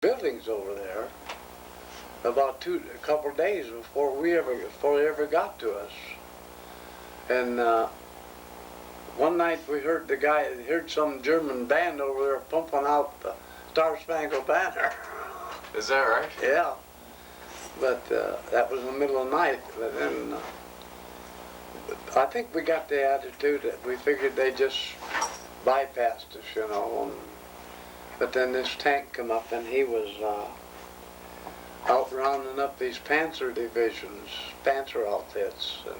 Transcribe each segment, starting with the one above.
buildings over there about a couple of days before they ever got to us. And one night we heard some German band over there pumping out the Star Spangled Banner. Is that right? Yeah, but that was in the middle of the night. But then I think we got the attitude that we figured they just bypassed us, you know. But then this tank come up and he was out rounding up these Panzer divisions, Panzer outfits, and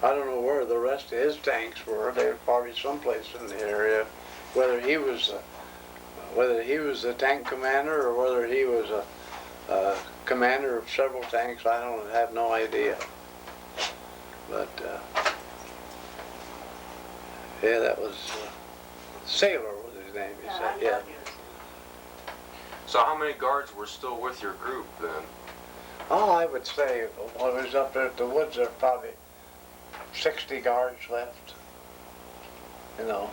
I don't know where the rest of his tanks were. They were probably someplace in the area. Whether he was the tank commander or whether he was a commander of several tanks, I have no idea. But yeah, that was Sailor was his name. He said, yeah. So how many guards were still with your group then? Oh, I would say when I was up there at the woods, there were probably 60 guards left. You know.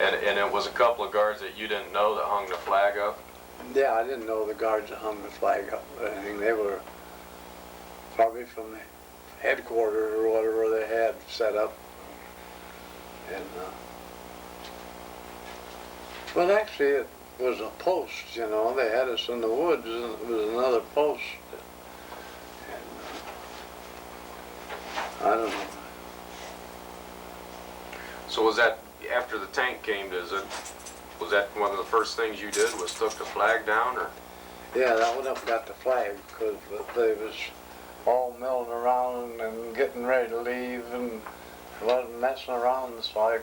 And it was a couple of guards that you didn't know that hung the flag up? Yeah, I didn't know the guards that hung the flag up or anything. They were probably from the headquarters or whatever they had set up. And well, actually, it was a post, you know. They had us in the woods, and it was another post. And I don't know. So was that, after the tank came, was that one of the first things you did, was took the flag down, or? Yeah, that one up got the flag, because they was all milling around and getting ready to leave, and wasn't messing around, so I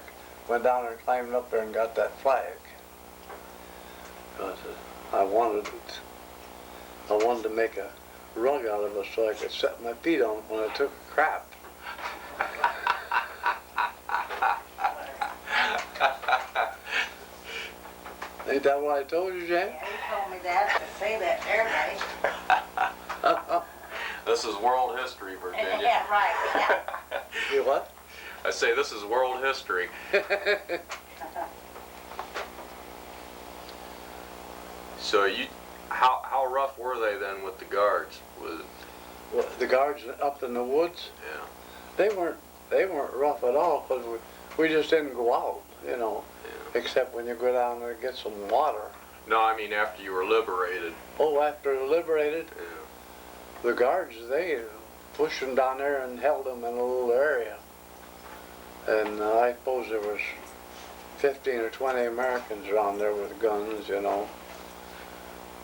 went down and climbed up there and got that flag. Because I wanted to make a rug out of it so I could set my feet on it when I took a crap. Ain't that what I told you, Jack? Yeah, you told me that, to say that every day. This is world history, Virginia. Yeah, right, yeah. You what? I say this is world history. So how rough were they then with the guards? Well, the guards up in the woods? Yeah. They weren't rough at all, because we just didn't go out, you know, Yeah. except when you go down there and get some water. No, I mean after you were liberated. Oh, after liberated, Yeah. the guards, they pushed them down there and held them in a little area. And I suppose there was 15 or 20 Americans around there with guns, you know.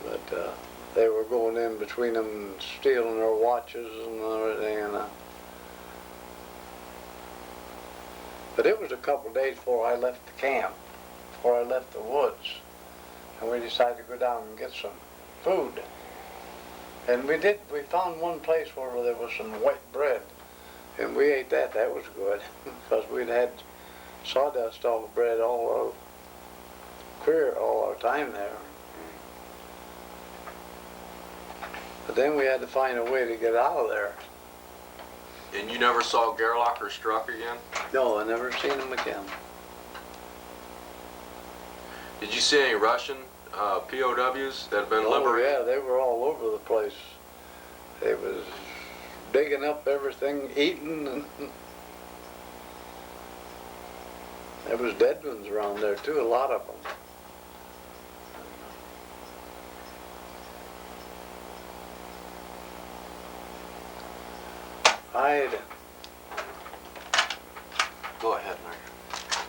But they were going in between them and stealing their watches and everything. But it was a couple of days before I left the camp, before I left the woods. And we decided to go down and get some food. And we found one place where there was some white bread. And we ate that. That was good, because we'd had sawdust off bread all our time there. But then we had to find a way to get out of there. And you never saw Gerlach or Struck again? No, I never seen him again. Did you see any Russian POWs that had been liberated? Oh yeah, they were all over the place. They was digging up everything, eating, and there was dead ones around there too, a lot of them. Go ahead, Mark.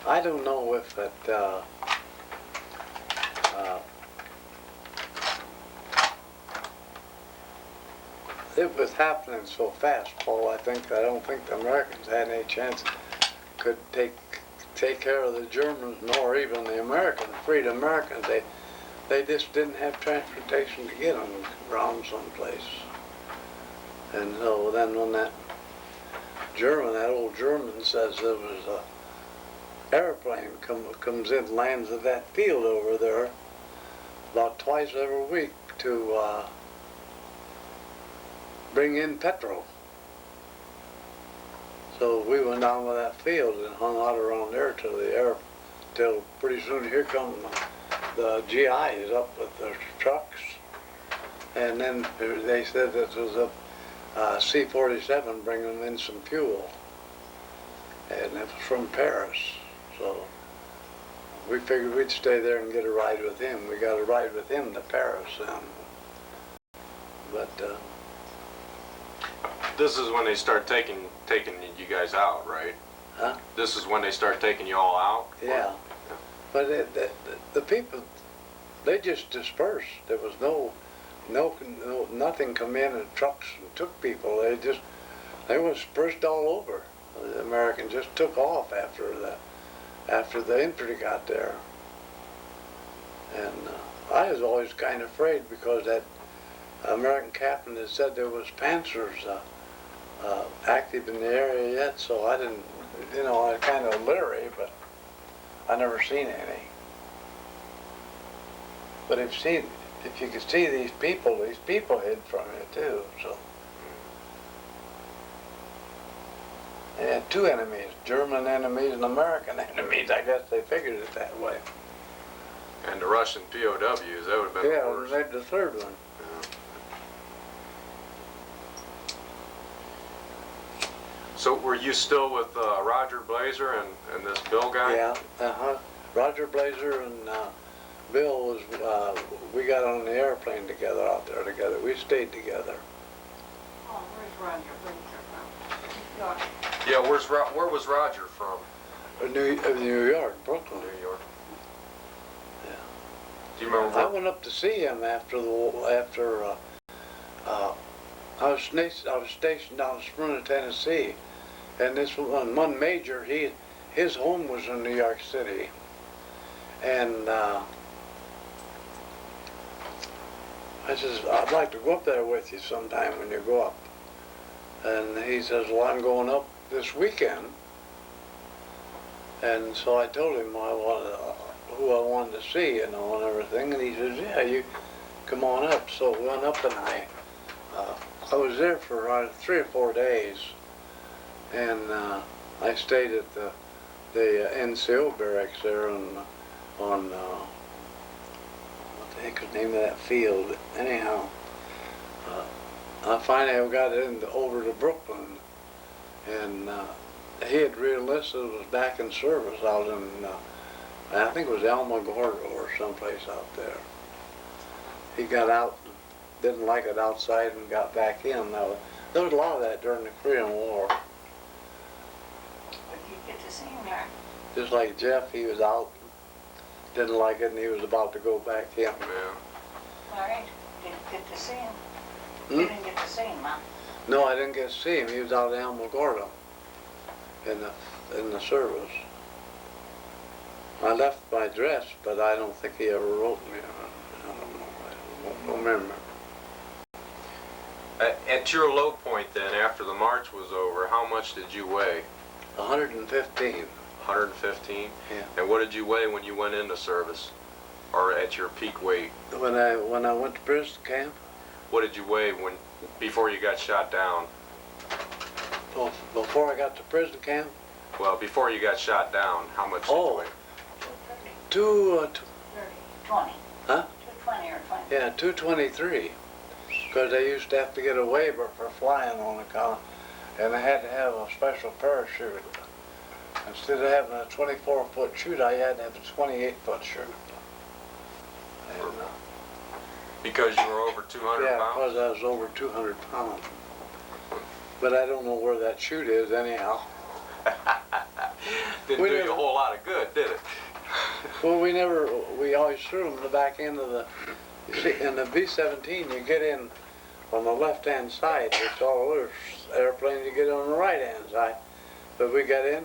I don't know if that it was happening so fast, Paul. I don't think the Americans had any chance could take care of the Germans, nor even the Americans, freed Americans. They just didn't have transportation to get them around someplace. And so then when that old German says there was a airplane comes in, lands at that field over there about twice every week to bring in petrol. So we went down to that field and hung out around there till till pretty soon here come the GIs up with their trucks. And then they said this was a C-47 bringing in some fuel. And it was from Paris. So we figured we'd stay there and get a ride with him. We got a ride with him to Paris then. But This is when they start taking you guys out, right? huh? This is when they start taking you all out? Yeah. But the people, they just dispersed. There was nothing come in and trucks and took people. They was dispersed all over. The Americans just took off after the infantry got there. And I was always kind of afraid because that American captain had said there was Panzers active in the area yet, so I didn't, I was kind of leery, but I never seen any. But if you could see these people hid from it too, so. They had two enemies, German enemies and American enemies. I guess they figured it that way. And the Russian POWs, that would have been Yeah, the it worst. was the third one. So were you still with Roger Blazer and this Bill guy? Yeah, uh-huh. Roger Blazer and Bill was, we got on the airplane together out there together. We stayed together. Oh, where's Roger Blazer from? Yeah, where was Roger from? New York, Brooklyn. New York. Yeah. Do you remember I where? went up to see him after I was stationed down in Smyrna, Tennessee, and this one major, his home was in New York City, and I says, I'd like to go up there with you sometime when you go up. And he says, well, I'm going up this weekend. And so I told him who I wanted to see, and everything. And he says, yeah, you come on up. So we went up, and I was there for 3 or 4 days. And I stayed at the NCO barracks there on what the heck is the name of that field? Anyhow, I finally got over to Brooklyn, and he had re-enlisted, was back in service out in, I think it was Alamogordo or someplace out there. He got out, didn't like it outside, and got back in. Now, there was a lot of that during the Korean War. But you get to see him there. Just like Jeff, he was out, didn't like it, and he was about to go back in. Yeah. All right, didn't get to see him. Hmm? You didn't get to see him, huh? No, I didn't get to see him. He was out in Alamogordo in the service. I left my address, but I don't think he ever wrote me. I don't know. I don't remember. At your low point then, after the march was over, how much did you weigh? 115. 115? Yeah. And what did you weigh when you went into service? Or at your peak weight? When I went to prison camp, What did you weigh before you got shot down? before I got to prison camp, Well, before you got shot down, how much did you weigh? 230. 20. Huh? 220 or 20. Yeah, 223. Because they used to have to get a waiver for flying on the column, and I had to have a special parachute. Instead of having a 24-foot chute, I had to have a 28-foot chute. And, Because you were over 200 yeah, pounds? because I was over 200 pounds. But I don't know where that chute is anyhow. Didn't We do you never- a whole lot of good, did it? Well, we always threw them the back end of you see, in the B-17, you get in on the left-hand side. It's all other airplanes you get on the right-hand side. But we got in,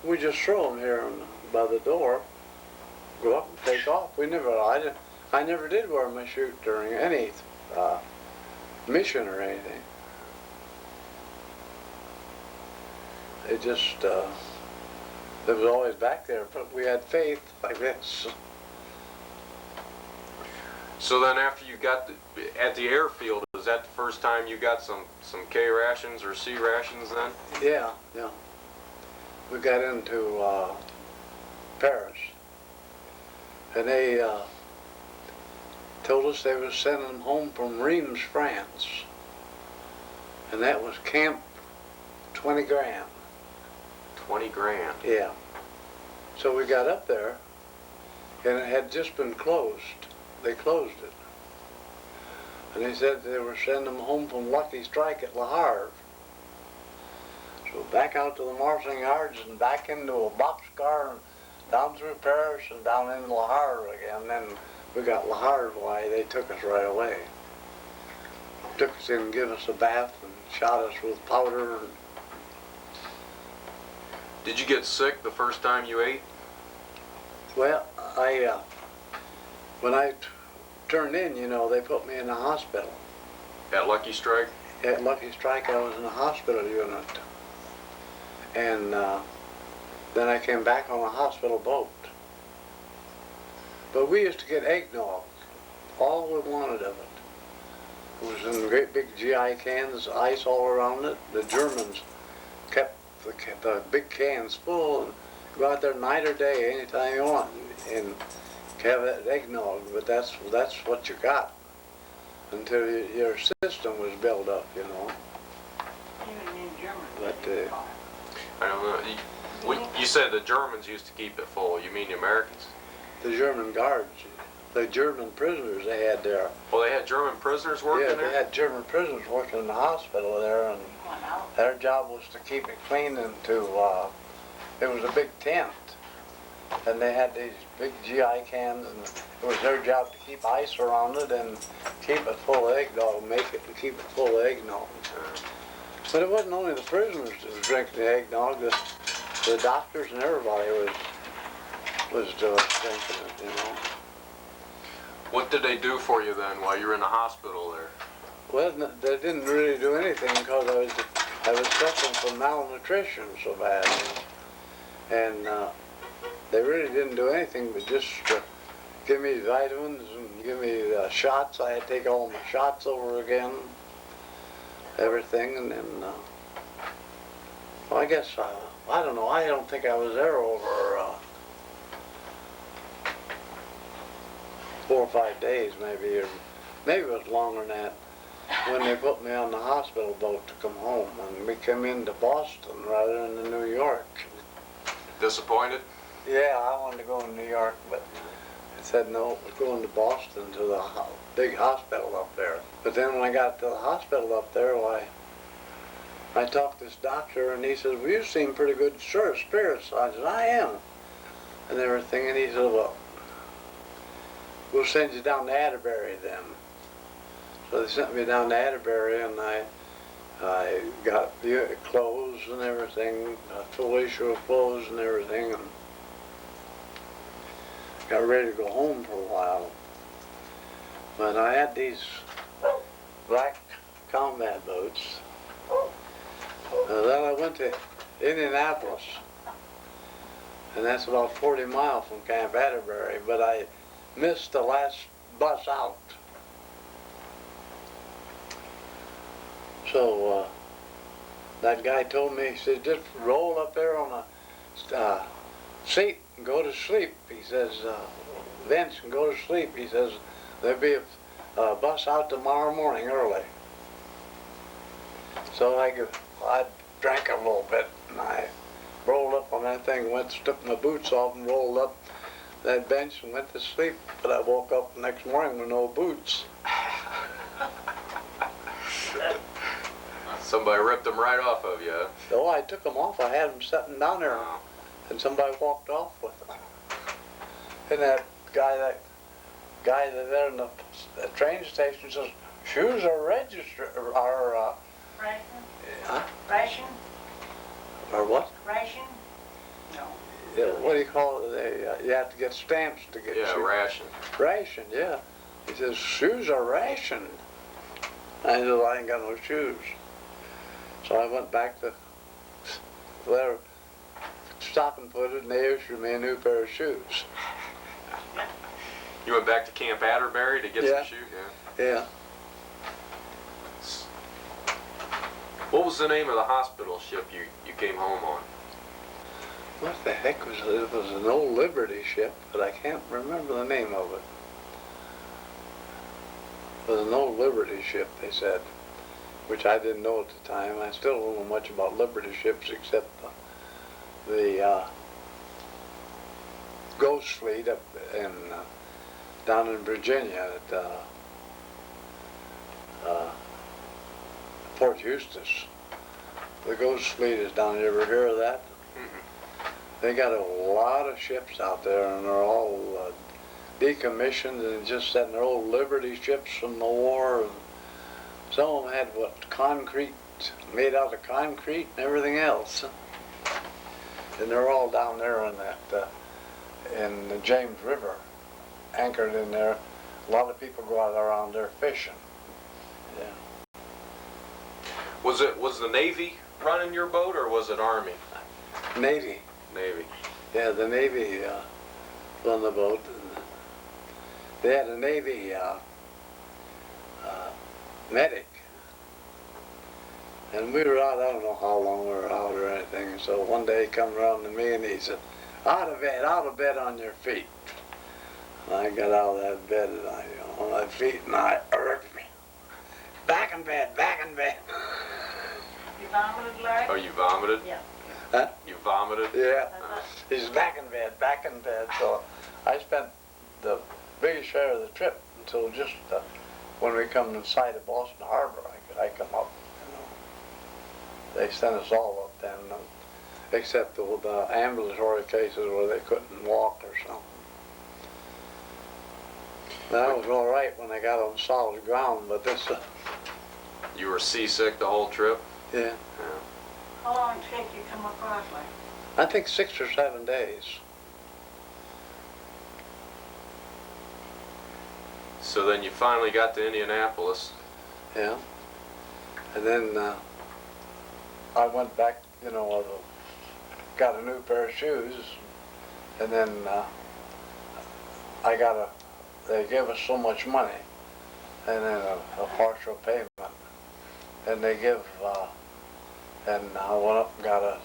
we just throw them here by the door, go up and take off. I never did wear my chute during any mission or anything. It just, it was always back there, but we had faith like this. So then after you got at the airfield, was that the first time you got some K rations or C rations then? Yeah. We got into Paris. and they told us they was sending them home from Reims, France. And that was camp 20 grand. 20 grand. Yeah. So we got up there, and it had just been closed. They closed it. And they said they were sending them home from Lucky Strike at Le Havre. So back out to the marshalling yards and back into a boxcar and down through Paris and down into Le Havre again. Then we got Le Havre, why they took us right away. Took us in and gave us a bath and shot us with powder. And Did you get sick the first time you ate? well, when I turned in, you know, they put me in the hospital. At Lucky Strike? At Lucky Strike, I was in the hospital unit. And then I came back on a hospital boat. But we used to get eggnog, all we wanted of it. It was in great big GI cans, ice all around it. The Germans kept the big cans full and go out there night or day anytime you want and have that eggnog. But that's what you got until your system was built up, you know. Even in Germany. But I don't know. You said the Germans used to keep it full. You mean the Americans? the German guards, the German prisoners they had there. Well, they had German prisoners working Yeah, there? they had German prisoners working in the hospital there, and their job was to keep it clean and to, it was a big tent. And they had these big GI cans, and it was their job to keep ice around it and keep it full of eggnog, make it and keep it full of eggnog. But it wasn't only the prisoners that was drinking the eggnog, the doctors and everybody was drinking it, you know. What did they do for you then while you were in the hospital there? Well, they didn't really do anything because I was suffering from malnutrition so bad. And they really didn't do anything but just give me vitamins and give me shots. I had to take all my shots over again, everything, and then, well, I guess, I don't know, I don't think I was there over 4 or 5 days maybe, or maybe it was longer than that, when they put me on the hospital boat to come home, and we came into Boston rather than to New York. Disappointed? Yeah, I wanted to go to New York, but I said no, we're going to Boston to the big hospital up there. But then when I got to the hospital up there, why, I talked to this doctor, and he said, well, you seem pretty good spirits. I said, I am, and everything. And he said, well, we'll send you down to Atterbury then. So they sent me down to Atterbury, and I got the clothes and everything, a full issue of clothes and everything, and got ready to go home for a while. But I had these black combat boots. Then I went to Indianapolis, and that's about 40 miles from Camp Atterbury, but I missed the last bus out. So that guy told me, he said, just roll up there on a seat and go to sleep. He says, Vince, and go to sleep. He says, there'll be a bus out tomorrow morning early. So I drank a little bit, and I rolled up on that thing, took my boots off and rolled up that bench and went to sleep. But I woke up the next morning with no boots. Somebody ripped them right off of you. So I took them off. I had them sitting down there, and somebody walked off with them. And that guy there in the train station says, shoes are registered, are, Ration? huh? Ration? Or what? Ration? No. Yeah, what do you call it? You have to get stamps to get Yeah, shoes. ration. Ration, yeah. He says, shoes are rationed. I said, I ain't got no shoes. So I went back to their stocking footed, and they issued me a new pair of shoes. You went back to Camp Atterbury to get Yeah. some shoes? Yeah. What was the name of the hospital ship you came home on? What the heck was it? It was an old Liberty ship, but I can't remember the name of it. It was an old Liberty ship, they said, which I didn't know at the time. I still don't know much about Liberty ships except the Ghost Fleet up in down in Virginia at Fort Eustis. The Ghost Fleet is down there. Ever hear of that? They got a lot of ships out there, and they're all decommissioned and just setting their old Liberty ships from the war. And some of them had concrete, made out of concrete and everything else. And they're all down there in that in the James River, anchored in there. A lot of people go out around there fishing. Yeah. Was the Navy running your boat, or was it Army? Navy. Navy. Yeah, the Navy run the boat. They had a Navy medic. And we were out, I don't know how long we were out or anything. So one day he come around to me and he said, out of bed on your feet. And I got out of that bed and on my feet and I urged me. Back in bed, back in bed. You vomited, Larry? Oh, you vomited? Yeah. Huh? You vomited? Yeah. He says, back in bed, back in bed. So I spent the biggest share of the trip until just when we come inside of Boston Harbor, I come up. They sent us all up then, except the ambulatory cases where they couldn't walk or something. That was all right when I got on solid ground, but this, You were seasick the whole trip? yeah, How long did it take you to come across, Larry? I think 6 or 7 days. So then you finally got to Indianapolis. Yeah, and then I went back, got a new pair of shoes, and then they gave us so much money, and then a partial payment, and they give, and I went up and got a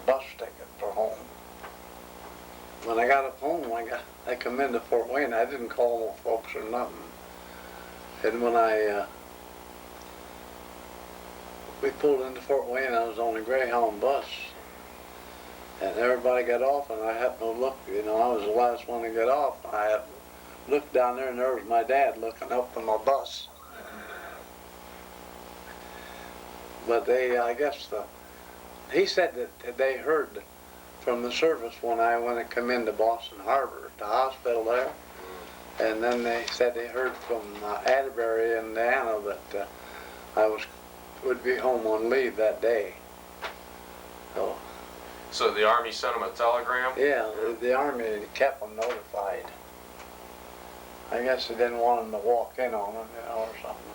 bus ticket for home. When I got up home, I come into Fort Wayne. I didn't call no folks or nothing, and when we pulled into Fort Wayne, I was on a Greyhound bus, and everybody got off, and I happened to look, I was the last one to get off. I happened to look down there, and there was my dad looking up from my bus. But I guess he said that they heard from the service when I come into Boston Harbor, the hospital there, and then they said they heard from Atterbury, Indiana, that I would be home on leave that day. So the Army sent them a telegram? Yeah, the Army kept them notified. I guess they didn't want them to walk in on them, or something.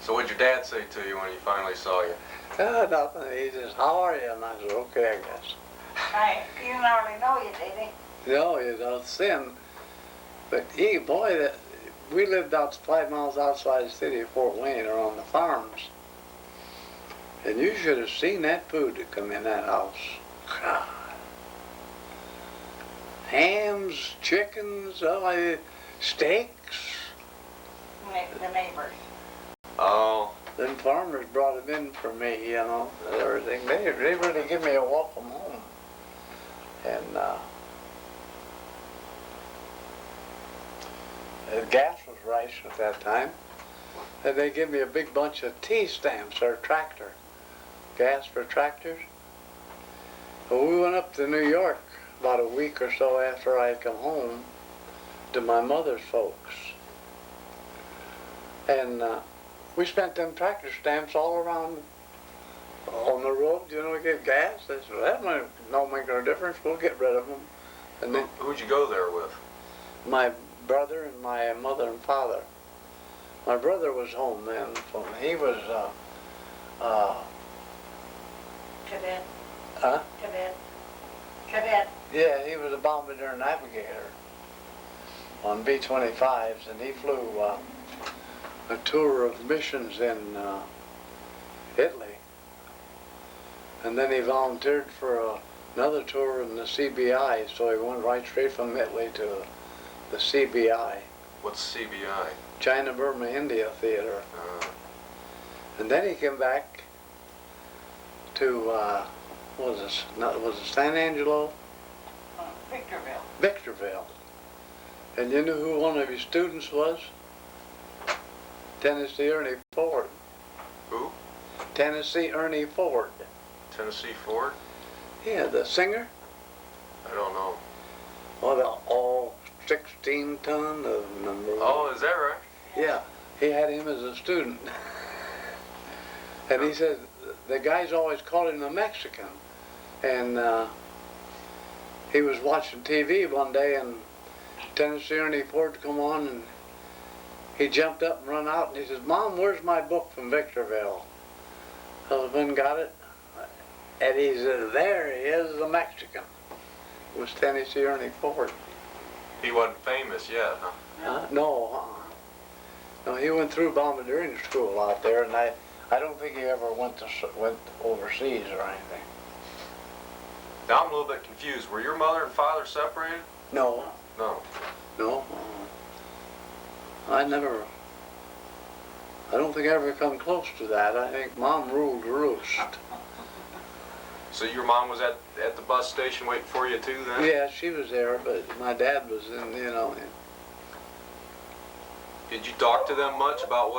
So what'd your dad say to you when he finally saw you? Nothing. He says, how are you? And I said, okay, I guess. He didn't already know you, did he? No, sin. But we lived out 5 miles outside the city of Fort Wayne, or on the farms. And you should have seen that food that come in that house. God. Hams, chickens, steaks. The neighbors. Oh. Them farmers brought it in for me, everything. They really give me a welcome home. And the gas was rice at that time. And they give me a big bunch of T-stamps, or tractor. Gas for tractors. Well, we went up to New York about a week or so after I had come home to my mother's folks. And we spent them tractor stamps all around on the road, get gas. They said, well, that don't make no difference. We'll get rid of them. And then Who'd you go there with? my brother and my mother and father. My brother was home then. He was, Cadet. huh? Cadet. Yeah, he was a bombardier navigator on B-25s, and he flew a tour of missions in Italy. And then he volunteered for another tour in the CBI, so he went right straight from Italy to the CBI, What's CBI? China Burma India Theater. And then he came back to, what was it San Angelo? Victorville. Victorville. And you knew who one of his students was? Tennessee Ernie Ford. Who? Tennessee Ernie Ford. Tennessee Ford? Yeah, the singer. I don't know. Well, the all 16 ton of number. Oh, is that right? Yeah, he had him as a student. And he said the guys always called him the Mexican. And he was watching TV one day and Tennessee Ernie Ford come on and he jumped up and run out and he says, "Mom, where's my book from Victorville?" Husband got it. And he said, "There he is, the Mexican." It was Tennessee Ernie Ford. He wasn't famous yet, huh? No, no, he went through bombardiering school out there, and I don't think he ever went overseas or anything. Now I'm a little bit confused. Were your mother and father separated? No, No. no, I don't think I ever come close to that. I think Mom ruled the roost. So your mom was at the bus station waiting for you too then? Yeah, she was there, but my dad was in, you know. Did you talk to them much about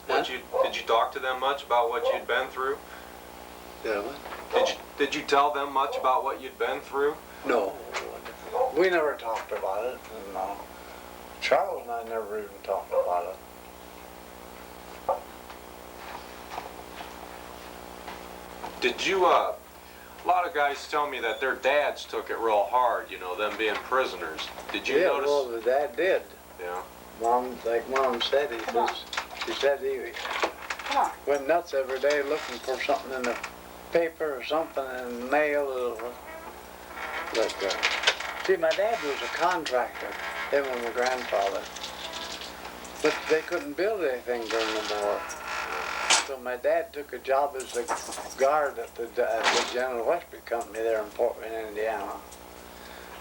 Huh? did you talk to them much about what you'd been through? Yeah, what? Did you tell them much about what you'd been through? No, we never talked about it. And, Charles and I never even talked about it. Did you, a lot of guys tell me that their dads took it real hard, you know, them being prisoners. Did you Yeah, notice? well, the dad did. Yeah. Mom, like Mom said, she said he Come on. went nuts every day looking for something in the paper or something in mail. But see, my dad was a contractor, him and my grandfather. But they couldn't build anything during the war. So my dad took a job as a guard at the General Electric Company there in Fort Wayne, Indiana.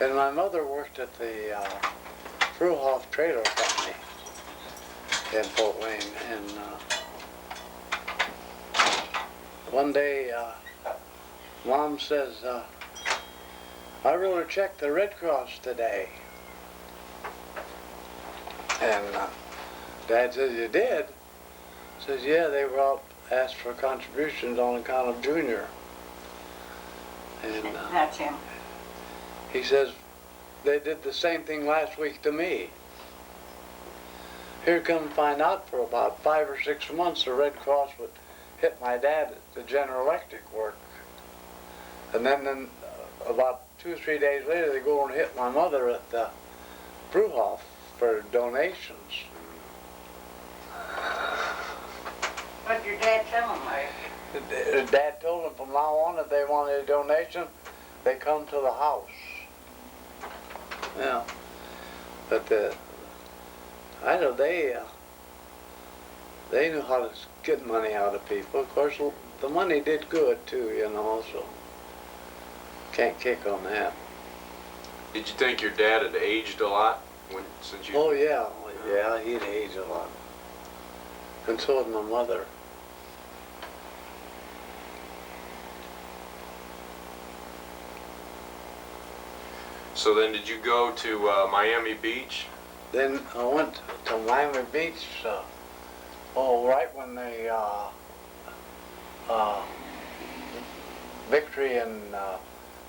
And my mother worked at the Fruhoff Trailer Company in Fort Wayne. And one day, Mom says, "I wrote a check to Red Cross today." And Dad says, "You did?" Says, "Yeah, they were out, asked for contributions on account of Junior." And That's him. he says, "They did the same thing last week to me." Here come to find out, for about 5 or 6 months, the Red Cross would hit my dad at the General Electric work. And then about 2 or 3 days later, they go and hit my mother at the Fruhoff for donations. What did your dad tell him, Larry? Dad told them from now on, if they wanted a donation, they come to the house. Yeah. But I know they knew how to get money out of people. Of course, the money did good too, you know, so can't kick on that. Did you think your dad had aged a lot since you? Oh yeah, he'd aged a lot. And so did my mother. So then did you go to Miami Beach? Then I went to Miami Beach, right when the victory in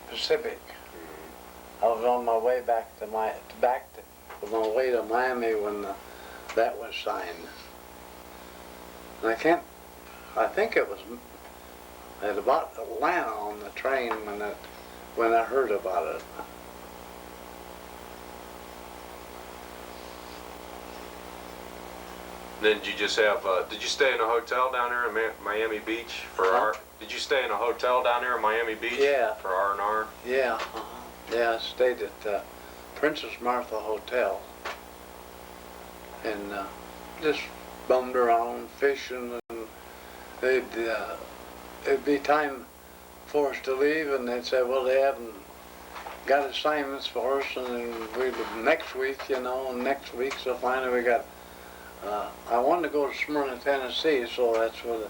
Pacific. I was on my way back to my way to Miami when that was signed. And I think it was at about Atlanta on the train when I heard about it. Then did you just have? Did you stay in a hotel down there in Miami Beach for Huh? Did you stay in a hotel down there in Miami Beach? Yeah. For R&R. Yeah, yeah, I stayed at the Princess Martha Hotel and just bummed around fishing, and it'd be time for us to leave, and they said, well, they haven't got assignments for us, and then next week, you know, and next week, so finally we got, I wanted to go to Smyrna, Tennessee, so that's what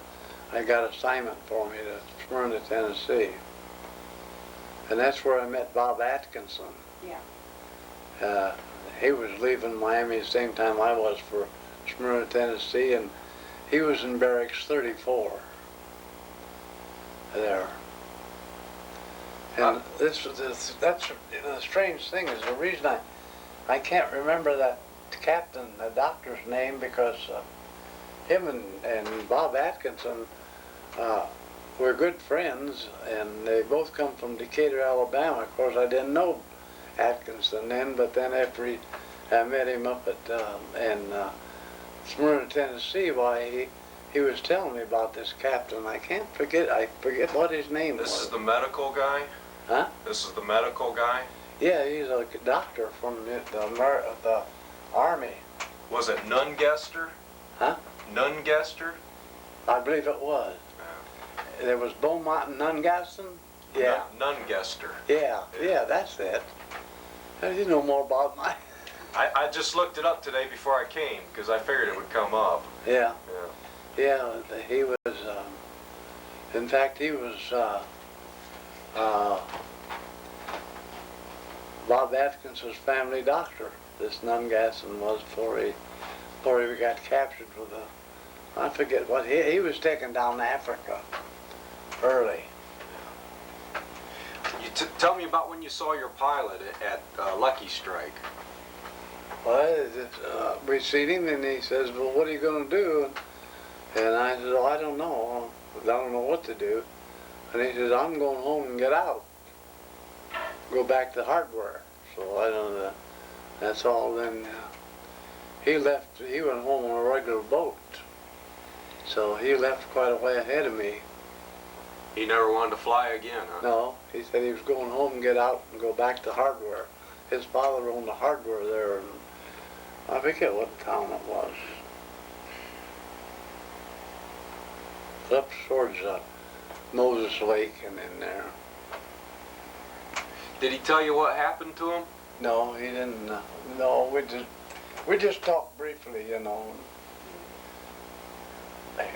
I got assignment for me, to Smyrna, Tennessee. And that's where I met Bob Atkinson. Yeah. He was leaving Miami the same time I was for Smyrna, Tennessee, and he was in Barracks 34 there. And that's the strange thing is the reason I can't remember that captain, the doctor's name, because him and Bob Atkinson were good friends, and they both come from Decatur, Alabama. Of course, I didn't know Atkinson then, but then after I met him up at in Smyrna, Tennessee, why he was telling me about this captain. I forget what his name was. This is the medical guy? Huh? This is the medical guy? Yeah, he's a doctor from the Army. Was it Nungester? Huh? Nungester? I believe it was. There was Beaumont and Nungasson? Yeah. Nungester. Yeah, that's it. You know more about my... I just looked it up today before I came because I figured it would come up. Yeah. Yeah. Yeah, he was, in fact, he was, Bob Atkinson's family doctor. This Nungasson was before he got captured with I forget what, he was taken down to Africa early. You tell me about when you saw your pilot at Lucky Strike. Well, we seen him, and he says, well, what are you going to do? And I said, oh, I don't know. I don't know what to do. And he says, I'm going home and get out. Go back to hardware. So I don't know. That's all. Then he left. He went home on a regular boat. So he left quite a way ahead of me. He never wanted to fly again, huh? No, he said he was going home and get out and go back to hardware. His father owned the hardware there, and I forget what town it was. Up towards Moses Lake and in there. Did he tell you what happened to him? No, he didn't. No, we just talked briefly, you know.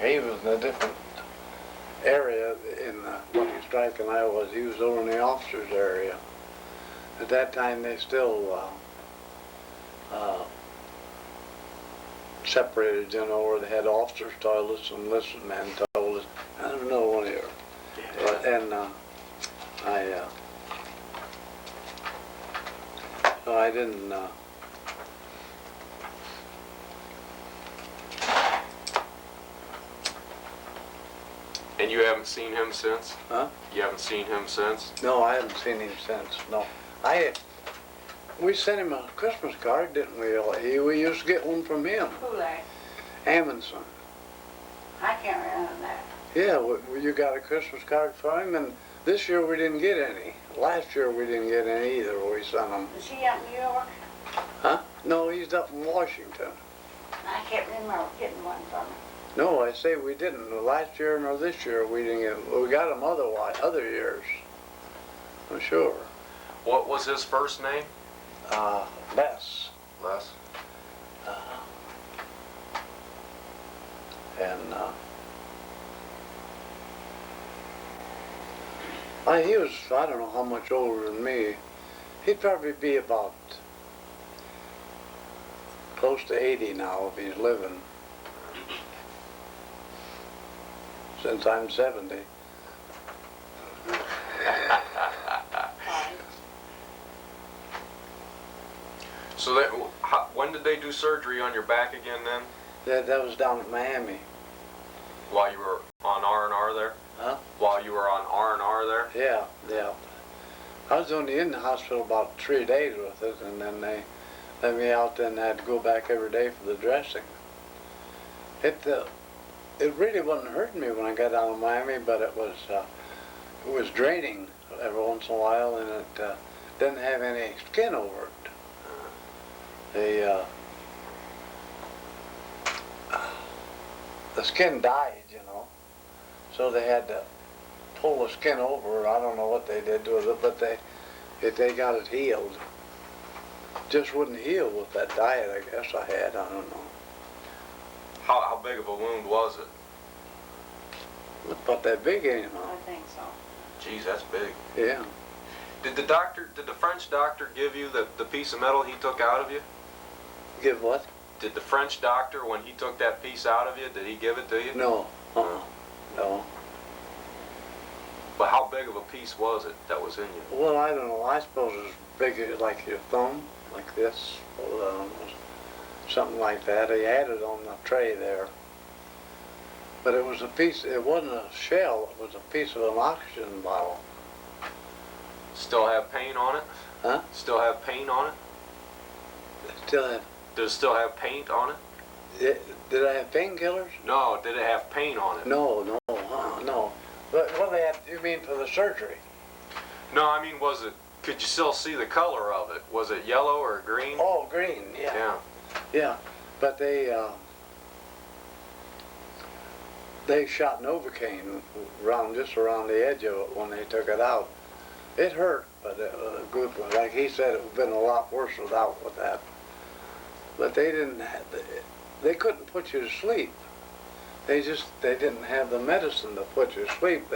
He was in a different area in Lucky Strike than I was. He was over in the officers' area. At that time, they still separated, you know, where they had officers' toilets and enlisted men toilets. I don't know one here. And I didn't. And you haven't seen him since? Huh? You haven't seen him since? No, I haven't seen him since. No, we sent him a Christmas card, didn't we? We used to get one from him. Who like? Amundsen. I can't remember that. Yeah, you got a Christmas card for him, and this year we didn't get any. Last year we didn't get any either. We sent him. Is he up in New York? Huh? No, he's up in Washington. I can't remember getting one from him. No, I say we didn't. Last year nor this year we didn't get. We got them other years. I'm sure. What was his first name? Les. Les. And he was, I don't know how much older than me. He'd probably be about close to 80 now if he's living. Since I'm 70. So when did they do surgery on your back again then? That was down at Miami. While you were on R&R there? Huh? While you were on R&R there? Yeah. I was only in the hospital about 3 days with it, and then they let me out, then I had to go back every day for the dressing. It really wasn't hurting me when I got down to Miami, but it was draining every once in a while, and it didn't have any skin over it. The skin died, you know, so they had to pull the skin over. I don't know what they did with it, but they got it healed. Just wouldn't heal with that diet, I guess I had. I don't know. How big of a wound was it? But that big anyhow. I think so. Geez, that's big. Yeah. Did the French doctor give you the piece of metal he took out of you? Give what? Did the French doctor, when he took that piece out of you, did he give it to you? No. No. But how big of a piece was it that was in you? Well, I don't know. I suppose it's big as like your thumb, like this. Something like that. He had it on the tray there. But it was a piece, it wasn't a shell, it was a piece of an oxygen bottle. Still have paint on it? Huh? Still have paint on it? Still have, Does it still have paint on it? did I have painkillers? No, did it have paint on it? No. But what they had, you mean for the surgery? No, I mean, could you still see the color of it? Was it yellow or green? Oh, green, yeah. Yeah. Yeah, but they shot Novocaine just around the edge of it when they took it out. It hurt, but good. Like he said, it would have been a lot worse without with that. But they they couldn't put you to sleep. They didn't have the medicine to put you to sleep.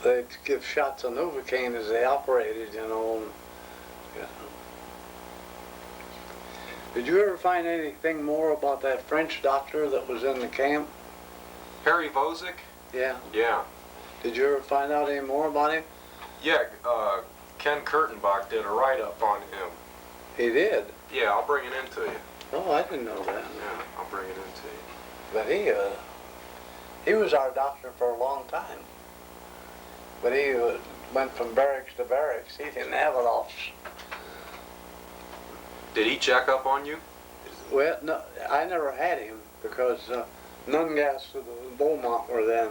They'd give shots of Novocaine as they operated, you know. Did you ever find anything more about that French doctor that was in the camp? Harry Vozick? Yeah. Yeah. Did you ever find out any more about him? Yeah, Ken Kurtenbach did a write-up on him. He did? Yeah, I'll bring it in to you. Oh, I didn't know that. Yeah, I'll bring it in to you. But he was our doctor for a long time. But he went from barracks to barracks. He didn't have it all. Did he check up on you? Well, no, I never had him because Nungas and Beaumont were there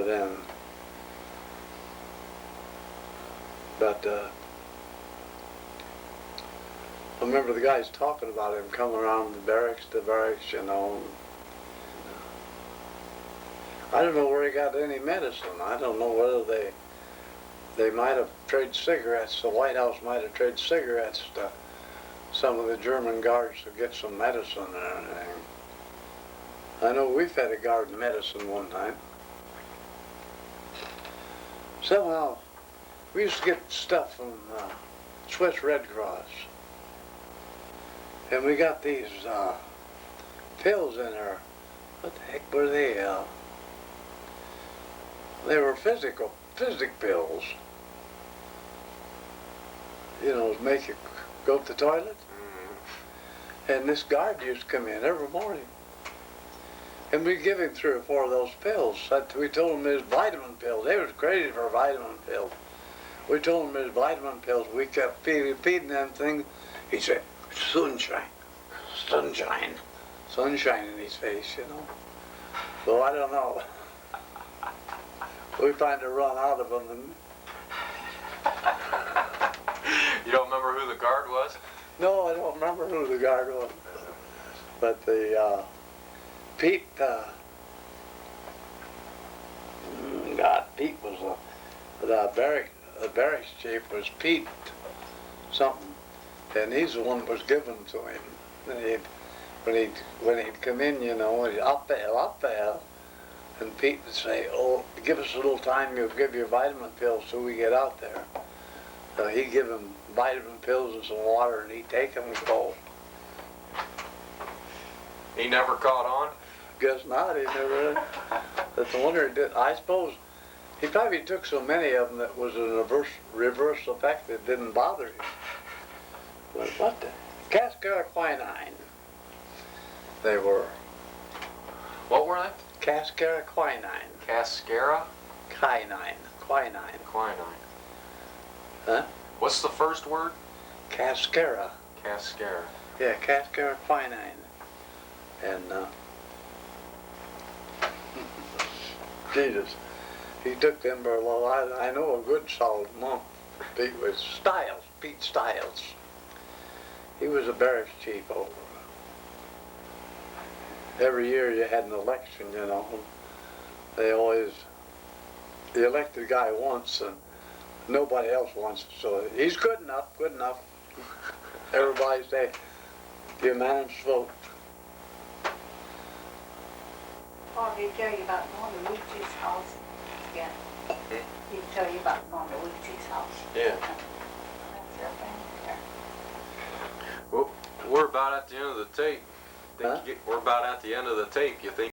then. But I remember the guys talking about him coming around the barracks to barracks, you know. I don't know where he got any medicine. I don't know whether they might have traded cigarettes. The White House might have traded cigarettes to some of the German guards to get some medicine or anything. I know we fed a guard medicine one time. Somehow, we used to get stuff from Swiss Red Cross. And we got these pills in there. What the heck were they? They were physic pills. You know, to make you go to the toilet. And this guard used to come in every morning. And we'd give him 3 or 4 of those pills. We told him it was vitamin pills. They was crazy for vitamin pills. We told him it was vitamin pills. We kept feeding them things. He said, sunshine in his face, you know. So I don't know. We tried to run out of them. You don't remember who the guard was? No, I don't remember who the guard was. But Pete, Pete was the barracks chief was Pete something, and he's the one that was given to him. And when he'd come in, you know, he'd up there, and Pete would say, "Oh, give us a little time. You'll give your vitamin pills till we get out there." So he'd give him vitamin pills and some water, and he'd take them and go. He never caught on? Guess not. He never. That's the wonder. I suppose he probably took so many of them that was a reverse effect that didn't bother him. But what the? Cascara quinine. They were. What were they? Cascara quinine. Cascara? Quinine. Quinine. Huh? What's the first word? Cascara. Cascara. Yeah, Cascara quinine. And Jesus, he took them for a little. I know a good solid month. Pete was Pete Stiles. He was a barracks chief over. Every year you had an election, you know. they always elect the guy once and nobody else wants it. So he's good enough, good enough. Everybody say unanimous vote. Paul, did he tell you about going to Weezy's house? Yeah. Did he tell you about going to Weezy's house? Yeah. That's their family there. Well, we're about at the end of the tape. Huh? We're about at the end of the tape. You think